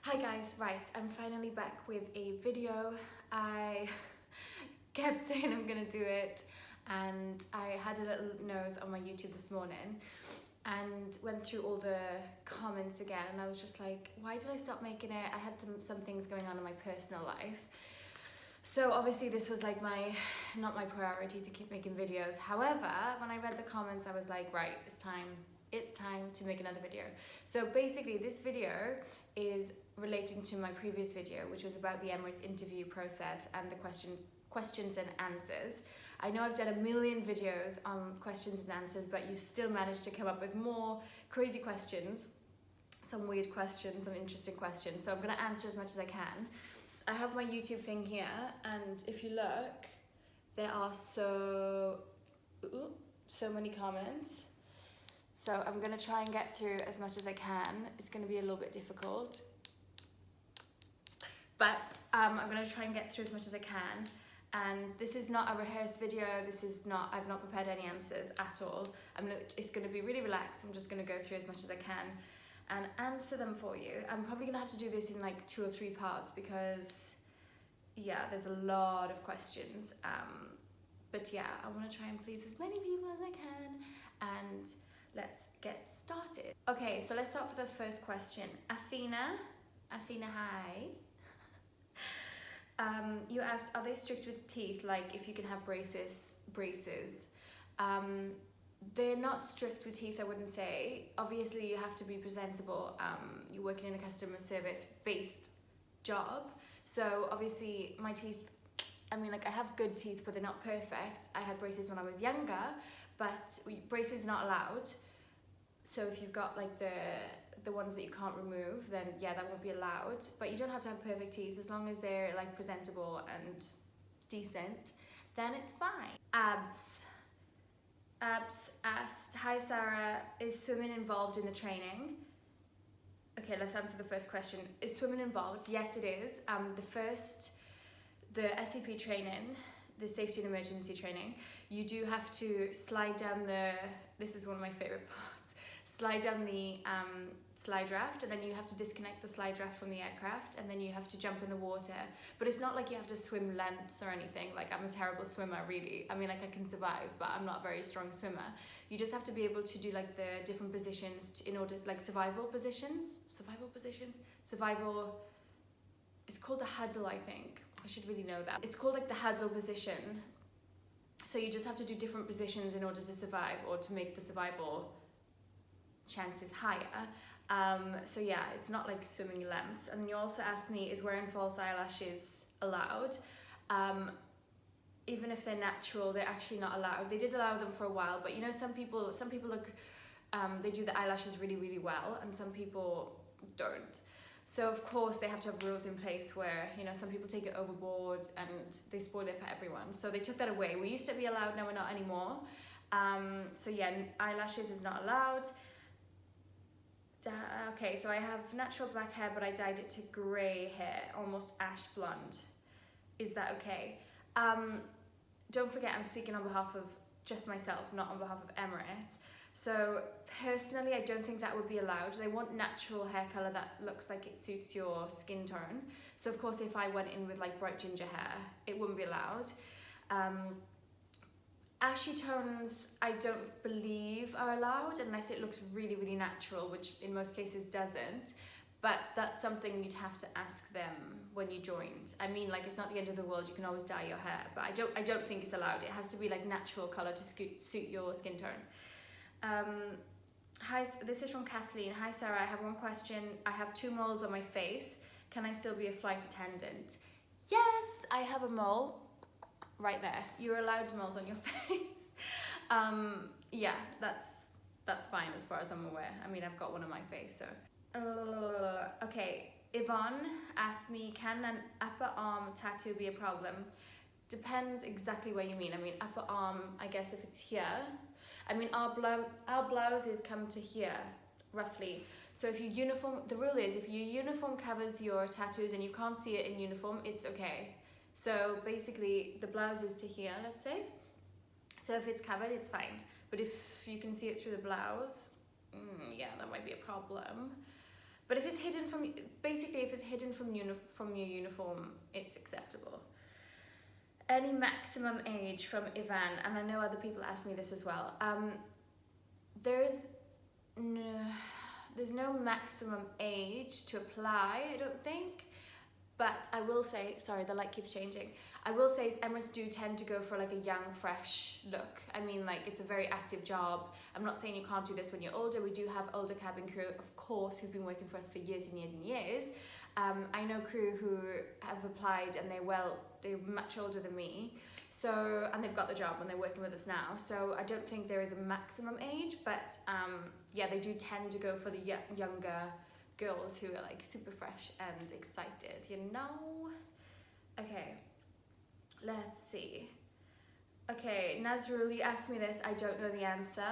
Hi guys, right, I'm finally back with a video. I kept saying I'm gonna do it and I had a little nose on my YouTube this morning and went through all the comments again, and I was just like, why did I stop making it? I had some things going on in my personal life. So obviously this was like not my priority to keep making videos. However, when I read the comments, I was like, right, it's time to make another video. So basically this video is relating to my previous video, which was about the Emirates interview process and the questions and answers. I know I've done a million videos on questions and answers, but you still managed to come up with more crazy questions, some weird questions, some interesting questions. So I'm gonna answer as much as I can. I have my YouTube thing here, and if you look, there are so many comments. So I'm gonna try and get through as much as I can. It's gonna be a little bit difficult, but I'm gonna try and get through as much as I can. And this is not a rehearsed video. I've not prepared any answers at all. It's gonna be really relaxed. I'm just gonna go through as much as I can and answer them for you. I'm probably gonna have to do this in like 2 or 3 parts because yeah, there's a lot of questions. But yeah, I wanna try and please as many people as I can, and let's get started. Okay, so let's start with the first question. Athena, hi. You asked, are they strict with teeth? Like if you can have braces. They're not strict with teeth, I wouldn't say. Obviously you have to be presentable. You're working in a customer service based job. So obviously my teeth, I have good teeth, but they're not perfect. I had braces when I was younger, but braces are not allowed. So if you've got like the ones that you can't remove, then yeah, that won't be allowed. But you don't have to have perfect teeth. As long as they're like presentable and decent, then it's fine. Abs asked, hi Sarah, is swimming involved in the training? Okay, let's answer the first question. Is swimming involved? Yes, it is. The SCP training, the safety and emergency training, you do have to slide down this is one of my favorite parts, slide down the slide raft, and then you have to disconnect the slide raft from the aircraft, and then you have to jump in the water. But it's not like you have to swim lengths or anything. Like, I'm a terrible swimmer, really. I can survive, but I'm not a very strong swimmer. You just have to be able to do like the different positions in order, like survival positions, it's called the huddle, I think. I should really know that. It's called like the huddle position. So you just have to do different positions in order to survive, or to make the survival chances higher. So yeah, it's not like swimming lengths. And you also asked me, is wearing false eyelashes allowed? Even if they're natural, they're actually not allowed. They did allow them for a while, but you know, some people look, they do the eyelashes really, really well, and some people don't. So of course they have to have rules in place where, you know, some people take it overboard and they spoil it for everyone. So they took that away. We used to be allowed, now we're not anymore. So yeah, eyelashes is not allowed. Okay, so I have natural black hair, but I dyed it to grey hair, almost ash blonde. Is that okay? Don't forget, I'm speaking on behalf of just myself, not on behalf of Emirates. So personally, I don't think that would be allowed. They want natural hair colour that looks like it suits your skin tone. So of course, if I went in with like bright ginger hair, it wouldn't be allowed. Ashy tones, I don't believe are allowed unless it looks really, really natural, which in most cases doesn't. But that's something you'd have to ask them when you joined. It's not the end of the world, you can always dye your hair, but I don't think it's allowed. It has to be like natural colour to suit your skin tone. Hi, this is from Kathleen. Hi Sarah, I have one question. I have 2 moles on my face. Can I still be a flight attendant? Yes, I have a mole right there. You're allowed moles on your face. Yeah, that's fine as far as I'm aware. I've got one on my face, so. Okay, Yvonne asked me, can an upper arm tattoo be a problem? Depends exactly where you mean. Upper arm, I guess if it's here. Our blouses come to here, roughly. So if your uniform, the rule is if your uniform covers your tattoos and you can't see it in uniform, it's okay. So basically the blouse is to here, let's say. So if it's covered, it's fine. But if you can see it through the blouse, yeah, that might be a problem. But if it's hidden from, basically if it's hidden from your uniform, it's acceptable. Any maximum age from Ivan, and I know other people ask me this as well. There's no maximum age to apply, I don't think. But I will say, sorry, the light keeps changing. I will say Emirates do tend to go for like a young, fresh look. I mean, like, it's a very active job. I'm not saying you can't do this when you're older. We do have older cabin crew, of course, who've been working for us for years and years and years. I know crew who have applied and they're much older than me. So, and they've got the job and they're working with us now. So I don't think there is a maximum age, but yeah, they do tend to go for the younger girls who are like super fresh and excited, you know? Okay, let's see. Okay, Nazrul, you asked me this, I don't know the answer.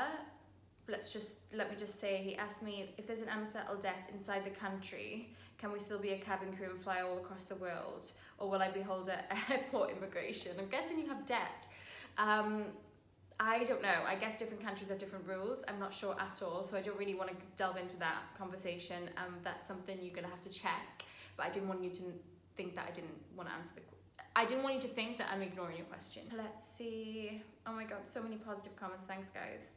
Let me just say, he asked me if there's an Amsterdam debt inside the country, can we still be a cabin crew and fly all across the world? Or will I be held at airport immigration? I'm guessing you have debt. I don't know. I guess different countries have different rules. I'm not sure at all, so I don't really want to delve into that conversation. That's something you're going to have to check. But I didn't want you to think that I didn't want to answer I didn't want you to think that I'm ignoring your question. Let's see. Oh my god, so many positive comments. Thanks, guys.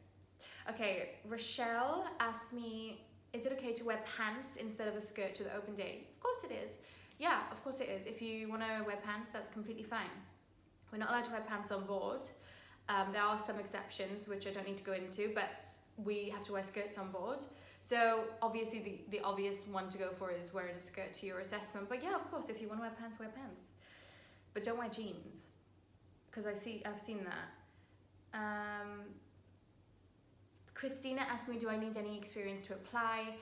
Okay, Rochelle asked me, is it okay to wear pants instead of a skirt to the open day? Of course it is. Yeah, of course it is. If you want to wear pants, that's completely fine. We're not allowed to wear pants on board. There are some exceptions, which I don't need to go into, but we have to wear skirts on board. So obviously the obvious one to go for is wearing a skirt to your assessment. But yeah, of course, if you want to wear pants, wear pants. But don't wear jeans, because I've seen that. Christina asked me, do I need any experience to apply?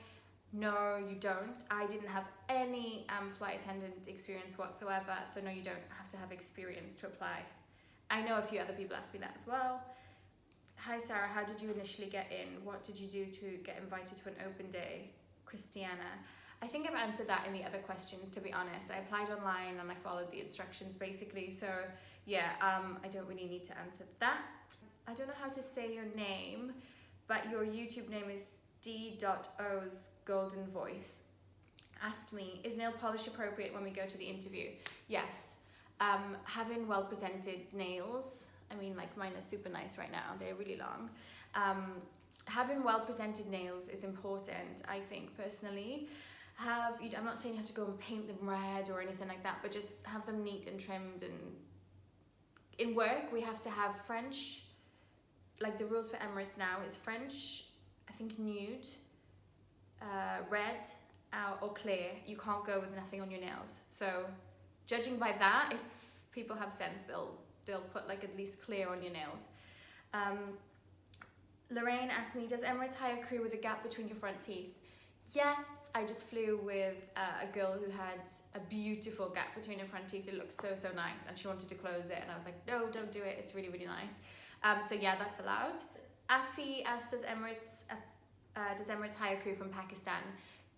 No, you don't. I didn't have any flight attendant experience whatsoever, so no, you don't have to have experience to apply. I know a few other people asked me that as well. Hi Sarah, how did you initially get in? What did you do to get invited to an open day? Christiana. I think I've answered that in the other questions, to be honest. I applied online and I followed the instructions basically, so yeah, I don't really need to answer that. I don't know how to say your name, but your YouTube name is D.O's Golden Voice. Asked me, is nail polish appropriate when we go to the interview? Yes. Having well-presented nails, I mean, like mine are super nice right now, they're really long. Having well-presented nails is important, I think, personally. I'm not saying you have to go and paint them red or anything like that, but just have them neat and trimmed. And in work, we have to have French, like the rules for Emirates now is French, I think nude, red, or clear. You can't go with nothing on your nails. So judging by that, if people have sense, they'll put like at least clear on your nails. Lorraine asked me, does Emirates hire crew with a gap between your front teeth? Yes, I just flew with a girl who had a beautiful gap between her front teeth. It looked so, so nice, and she wanted to close it, and I was like, no, don't do it, it's really, really nice. So yeah, that's allowed. Afi asked, does Emirates hire crew from Pakistan?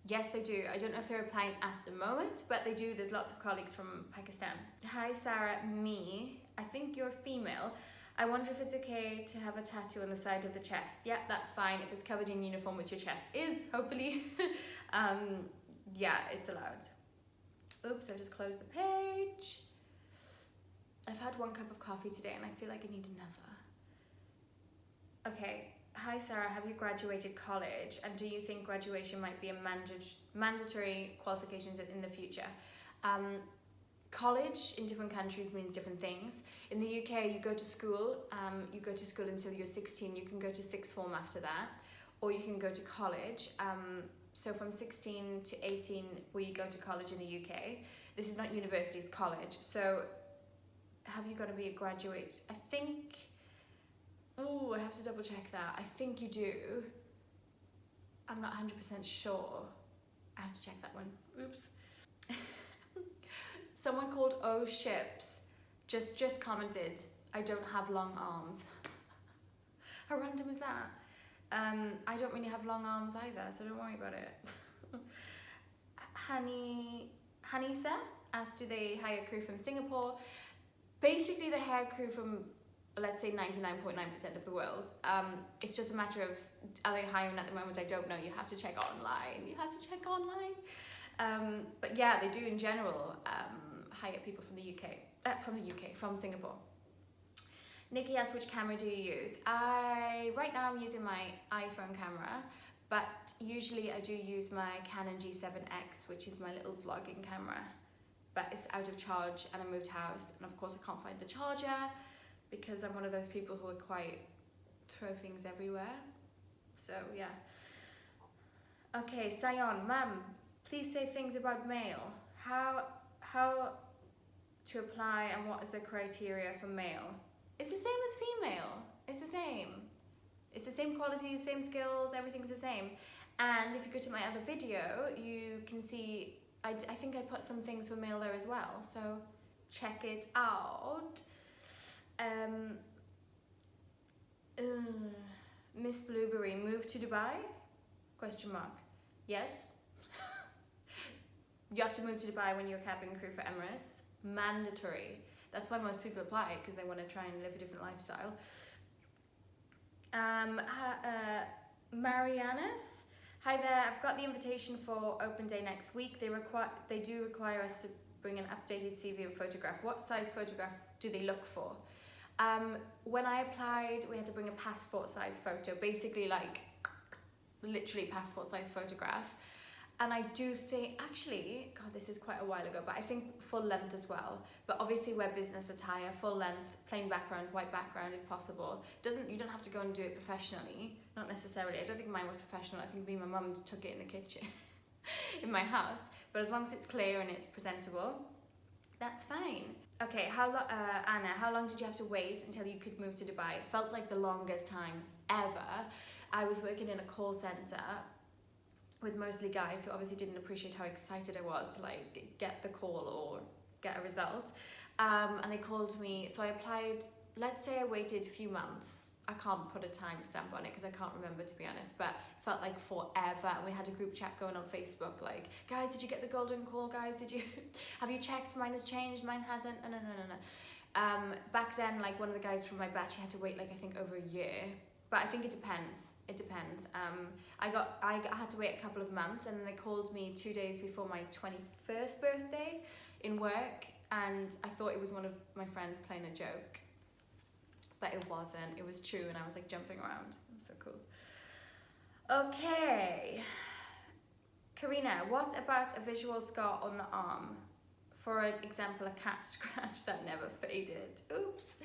Yes, they do. I don't know if they're applying at the moment, but they do. There's lots of colleagues from Pakistan. Hi, Sarah. Me. I think you're female. I wonder if it's okay to have a tattoo on the side of the chest. Yeah, that's fine. If it's covered in uniform, which your chest is, hopefully. Yeah, it's allowed. Oops, I just closed the page. I've had 1 cup of coffee today and I feel like I need another. Okay. Hi Sarah, have you graduated college, and do you think graduation might be a mandatory qualifications in the future? College in different countries means different things. In the UK, you go to school until you're 16. You can go to sixth form after that, or you can go to college. So from 16 to 18, we go to college in the UK. This is not university, it's college. So have you got to be a graduate? I think... Oh, I have to double check that. I think you do. I'm not 100% sure. I have to check that one. Oops. Someone called O Ships just commented, I don't have long arms. How random is that? I don't really have long arms either, so don't worry about it. Hanisa asked, do they hire crew from Singapore? Basically, they hire crew from, let's say, 99.9% of the world. It's just a matter of, are they hiring at the moment? I don't know. You have to check online. But yeah, they do in general hire people from the UK, from Singapore. Nikki asks, which camera do you use? Right now I'm using my iPhone camera, but usually I do use my Canon G7X, which is my little vlogging camera. But it's out of charge and I moved house, and of course I can't find the charger because I'm one of those people who are quite throw things everywhere. So yeah. Okay, Sion, Mum, please say things about male. How to apply and what is the criteria for male? It's the same as female. It's the same. It's the same quality, same skills, everything's the same. And if you go to my other video, you can see, I think I put some things for male there as well. So check it out. Miss Blueberry, moved to Dubai? Question mark. Yes. You have to move to Dubai when you're a cabin crew for Emirates. Mandatory. That's why most people apply, because they want to try and live a different lifestyle. Marianas, hi there. I've got the invitation for open day next week. They do require us to bring an updated CV and photograph. What size photograph do they look for? When I applied, we had to bring a passport size photo, basically like literally passport size photograph. And I do think, actually, God, this is quite a while ago, but I think full length as well. But obviously wear business attire, full length, plain background, white background if possible. You don't have to go and do it professionally, not necessarily. I don't think mine was professional. I think me and my mum took it in the kitchen in my house. But as long as it's clear and it's presentable, that's fine. Okay, Anna, how long did you have to wait until you could move to Dubai? It felt like the longest time ever. I was working in a call center with mostly guys who obviously didn't appreciate how excited I was to like get the call or get a result. And they called me, so I applied, let's say I waited a few months. I can't put a timestamp on it because I can't remember, to be honest, but it felt like forever. And we had a group chat going on Facebook, like, guys, did you get the golden call? Guys, have you checked? Mine has changed, mine hasn't. No. Back then, like one of the guys from my batch, he had to wait like I think over a year, but I think it depends. It depends. I had to wait a couple of months, and then they called me 2 days before my 21st birthday in work, and I thought it was one of my friends playing a joke, but it wasn't. It was true, and I was like jumping around. It was so cool. Okay. Karina, what about a visual scar on the arm? For example, a cat scratch that never faded. Oops.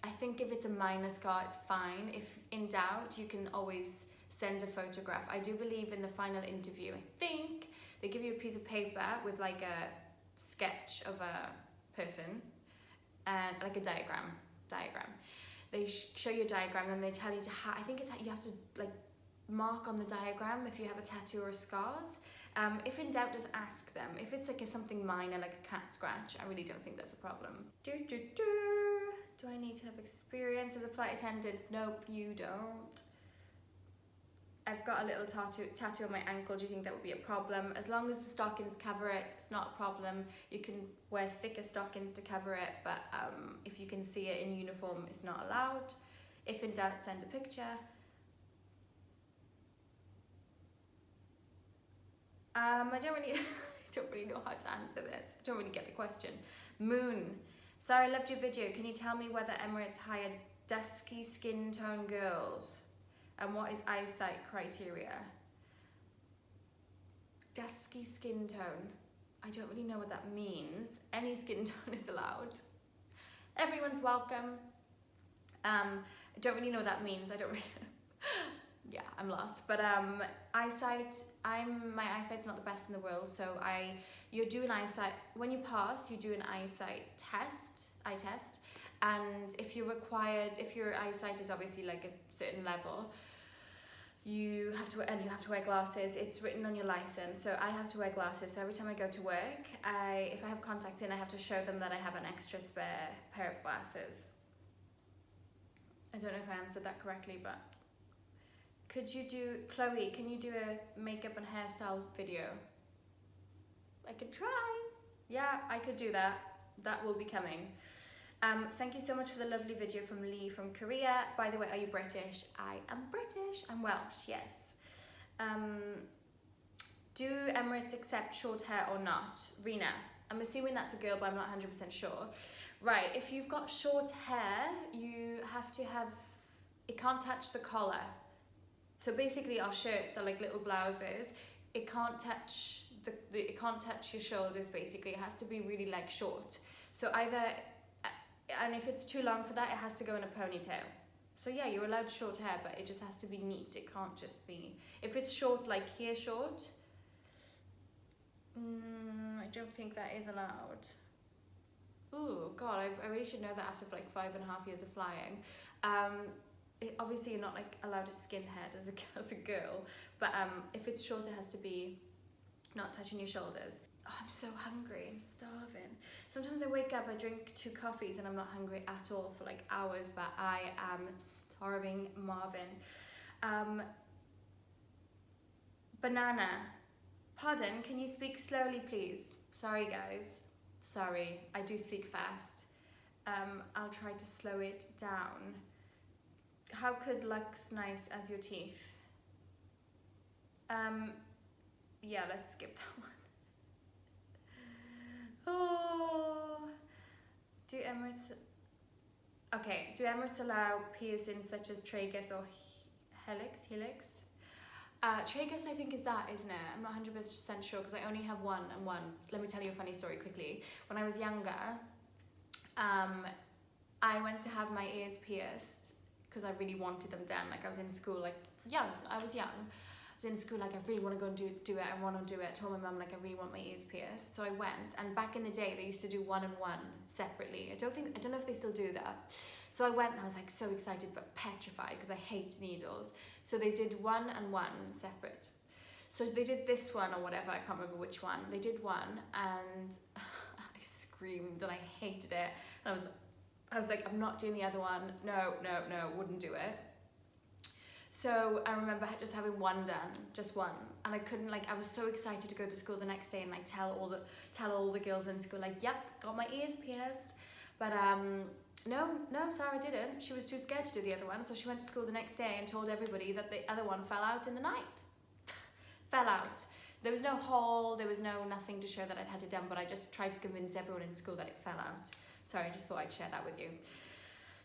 I think if it's a minor scar, it's fine. If in doubt, you can always send a photograph. I do believe in the final interview, I think, they give you a piece of paper with like a sketch of a person and like a diagram. They show you a diagram and they tell you to, I think it's that you have to like mark on the diagram if you have a tattoo or scars. If in doubt, just ask them. If it's like something minor, like a cat scratch, I really don't think that's a problem. Do I need to have experience as a flight attendant? Nope, you don't. I've got a little tattoo on my ankle. Do you think that would be a problem? As long as the stockings cover it, it's not a problem. You can wear thicker stockings to cover it, but if you can see it in uniform, it's not allowed. If in doubt, send a picture. I don't really know how to answer this. I don't really get the question. Moon. Sorry, I loved your video. Can you tell me whether Emirates hired dusky skin tone girls? And what is eyesight criteria? Dusky skin tone. I don't really know what that means. Any skin tone is allowed. Everyone's welcome. I don't really know what that means. I don't really... Yeah, I'm lost. But eyesight, my eyesight's not the best in the world, so you do an eyesight, when you pass, you do an eyesight eye test, and if your eyesight is obviously like a certain level, you have to wear glasses. It's written on your license, so I have to wear glasses. So every time I go to work, if I have contacts in, I have to show them that I have an extra spare pair of glasses. I don't know if I answered that correctly, but could you do, Chloe, can you do a makeup and hairstyle video? I could try. Yeah, I could do that. That will be coming. Thank you so much for the lovely video from Lee from Korea. By the way, are you British? I am British. I'm Welsh, yes. do Emirates accept short hair or not? Rena, I'm assuming that's a girl, but I'm not 100% sure. Right, if you've got short hair, you have to have, it can't touch the collar. So basically our shirts are like little blouses. It can't touch it can't touch your shoulders basically. It has to be really like short. So either, and if it's too long for that, it has to go in a ponytail. So yeah, you're allowed short hair, but it just has to be neat. It can't just be, if it's short like here short, I don't think that is allowed. Oh god, I really should know that after like 5.5 years of flying. Obviously you're not like allowed a skinhead as a girl, but if it's short it has to be not touching your shoulders. Oh, I'm so hungry, I'm starving. Sometimes I wake up, I drink 2 coffees and I'm not hungry at all for like hours, but I am starving Marvin. Banana. Pardon, can you speak slowly please? Sorry guys, sorry, I do speak fast. I'll try to slow it down. How could looks nice as your teeth? Yeah, let's skip that one. Oh, do Emirates allow piercings such as tragus or helix? Tragus I think is that, isn't it? I'm not 100% sure because I only have one and one. Let me tell you a funny story quickly. When I was younger, I went to have my ears pierced because I really wanted them done. Like I was in school, like I was young. I was in school, like I really want to go and do it. I want to do it. I told my mum like I really want my ears pierced. So I went, and back in the day they used to do 1 and 1 separately. I don't know if they still do that. So I went and I was like so excited but petrified because I hate needles. So they did 1 and 1 separate. So they did this one or whatever, I can't remember which one. They did one and I screamed and I hated it. And I was like, I'm not doing the other one. No, wouldn't do it. So I remember just having one done, just one, and I couldn't, like, I was so excited to go to school the next day and like tell all the girls in school like, yep, got my ears pierced. But no, Sarah didn't. She was too scared to do the other one, so she went to school the next day and told everybody that the other one fell out in the night. Fell out. There was no hole, there was nothing to show that I'd had it done, but I just tried to convince everyone in school that it fell out. Sorry, I just thought I'd share that with you.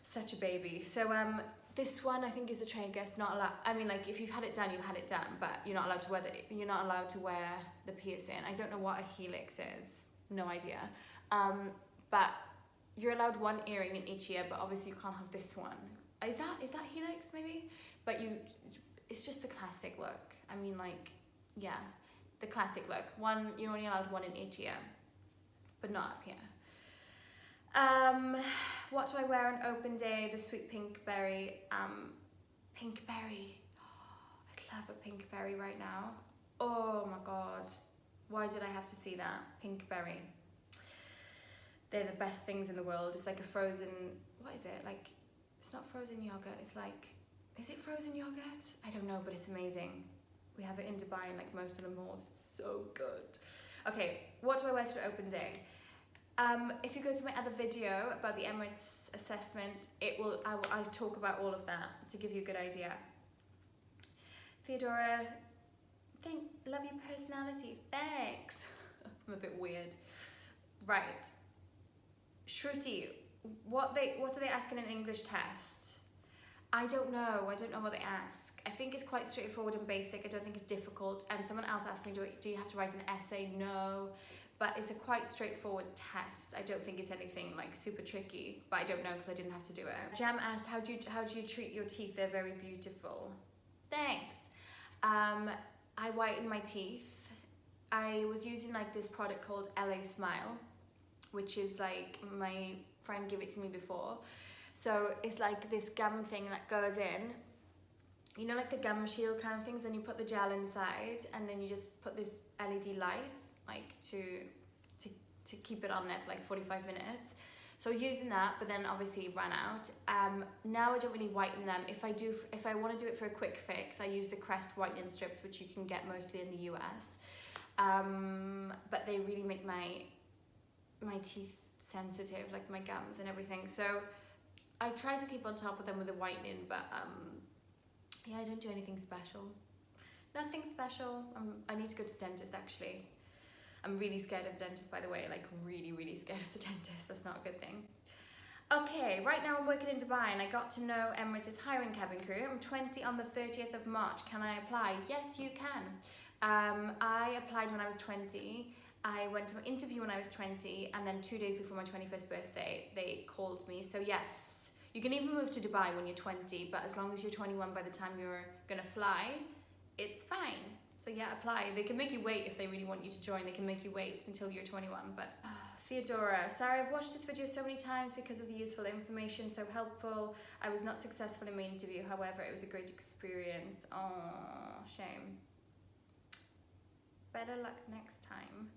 Such a baby. So this one I think is a tragus, not allowed. I mean, like if you've had it done, you've had it done, but you're not allowed to wear the piercing. I don't know what a helix is. No idea. But you're allowed 1 earring in each ear, but obviously you can't have this one. Is that helix maybe? But it's just the classic look. I mean, like, yeah, the classic look. You're only allowed 1 in each ear, but not up here. What do I wear on open day? The sweet pink berry. Pink berry. Oh, I'd love a pink berry right now. Oh my god. Why did I have to see that? Pink berry. They're the best things in the world. It's like a frozen, what is it? Like, it's not frozen yogurt. It's like, is it frozen yogurt? I don't know, but it's amazing. We have it in Dubai in like most of the malls. It's so good. Okay, what do I wear to the open day? If you go to my other video about the Emirates assessment, I'll talk about all of that to give you a good idea. Theodora, love your personality, thanks. I'm a bit weird. Right, Shruti, what do they ask in an English test? I don't know what they ask. I think it's quite straightforward and basic. I don't think it's difficult. And someone else asked me, do you have to write an essay? No. But it's a quite straightforward test. I don't think it's anything like super tricky, but I don't know because I didn't have to do it. Jam asked, how do you treat your teeth? They're very beautiful. Thanks. I whiten my teeth. I was using like this product called LA Smile, which is like, my friend gave it to me before. So it's like this gum thing that goes in, you know, like the gum shield kind of things, then you put the gel inside and then you just put this LED light like to keep it on there for like 45 minutes. So using that, but then obviously ran out. Now I don't really whiten them. If I want to do it for a quick fix, I use the Crest whitening strips, which you can get mostly in the US. But they really make my teeth sensitive, like my gums and everything. So I try to keep on top of them with the whitening, but yeah, I don't do anything special. Nothing special. I need to go to the dentist actually. I'm really scared of the dentist, by the way, like really, really scared of the dentist. That's not a good thing. Okay, right now I'm working in Dubai and I got to know Emirates is hiring cabin crew. I'm 20 on the 30th of March. Can I apply? Yes, you can. I applied when I was 20. I went to an interview when I was 20, and then 2 days before my 21st birthday, they called me. So yes, you can even move to Dubai when you're 20, but as long as you're 21 by the time you're gonna fly, it's fine. So yeah, apply. They can make you wait if they really want you to join. They can make you wait until you're 21, but... Theodora, sorry, I've watched this video so many times because of the useful information, so helpful. I was not successful in my interview, however, it was a great experience. Oh, shame. Better luck next time.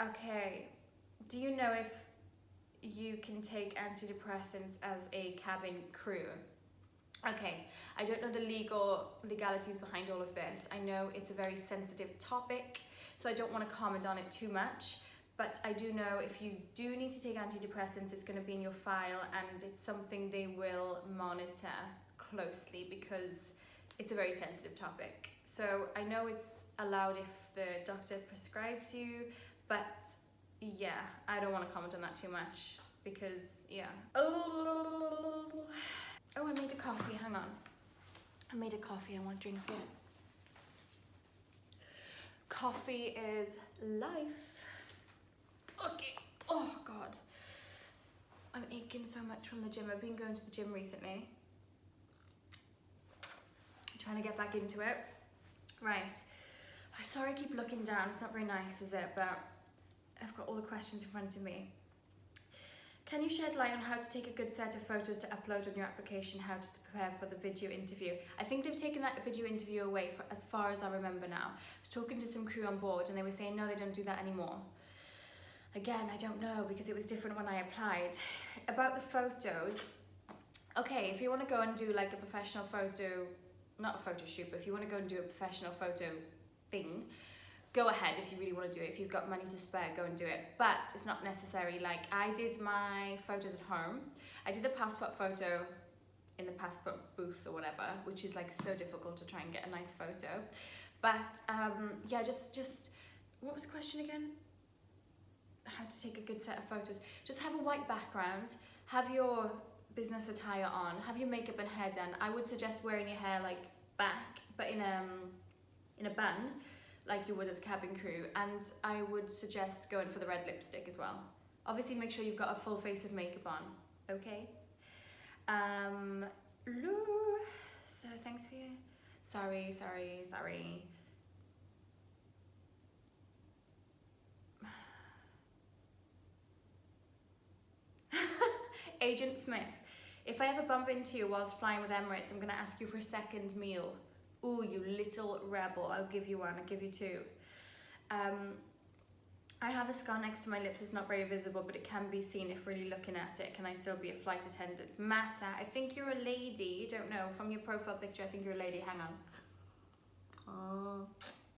Okay, do you know if you can take antidepressants as a cabin crew? Okay, I don't know the legalities behind all of this. I know it's a very sensitive topic, so I don't want to comment on it too much. But I do know if you do need to take antidepressants, it's going to be in your file, and it's something they will monitor closely because it's a very sensitive topic. So I know it's allowed if the doctor prescribes you, but yeah, I don't want to comment on that too much because, yeah. Oh, I made a coffee. Hang on. I made a coffee. I want to drink it. Coffee is life. Okay. Oh God, I'm aching so much from the gym. I've been going to the gym recently. I'm trying to get back into it. Right. I'm sorry I keep looking down. It's not very nice, is it? But I've got all the questions in front of me. Can you shed light on how to take a good set of photos to upload on your application, how to prepare for the video interview? I think they've taken that video interview away for as far as I remember now. I was talking to some crew on board and they were saying, no, they don't do that anymore. Again, I don't know because it was different when I applied. About the photos, okay, if you want to go and do like a professional photo, not a photo shoot, but if you want to go and do a professional photo thing, go ahead if you really want to do it. If you've got money to spare, go and do it. But it's not necessary. Like I did my photos at home. I did the passport photo in the passport booth or whatever, which is like so difficult to try and get a nice photo. But yeah, just what was the question again? How to take a good set of photos. Just have a white background, have your business attire on, have your makeup and hair done. I would suggest wearing your hair like back, but in a bun, like you would as cabin crew, and I would suggest going for the red lipstick as well. Obviously make sure you've got a full face of makeup on, okay? So thanks for you. Sorry. Agent Smith, if I ever bump into you whilst flying with Emirates, I'm gonna ask you for a second meal. Ooh, you little rebel. I'll give you one. I'll give you two. I have a scar next to my lips. It's not very visible, but it can be seen if really looking at it. Can I still be a flight attendant? Massa, I think you're a lady. Don't know. From your profile picture, I think you're a lady. Hang on. Oh.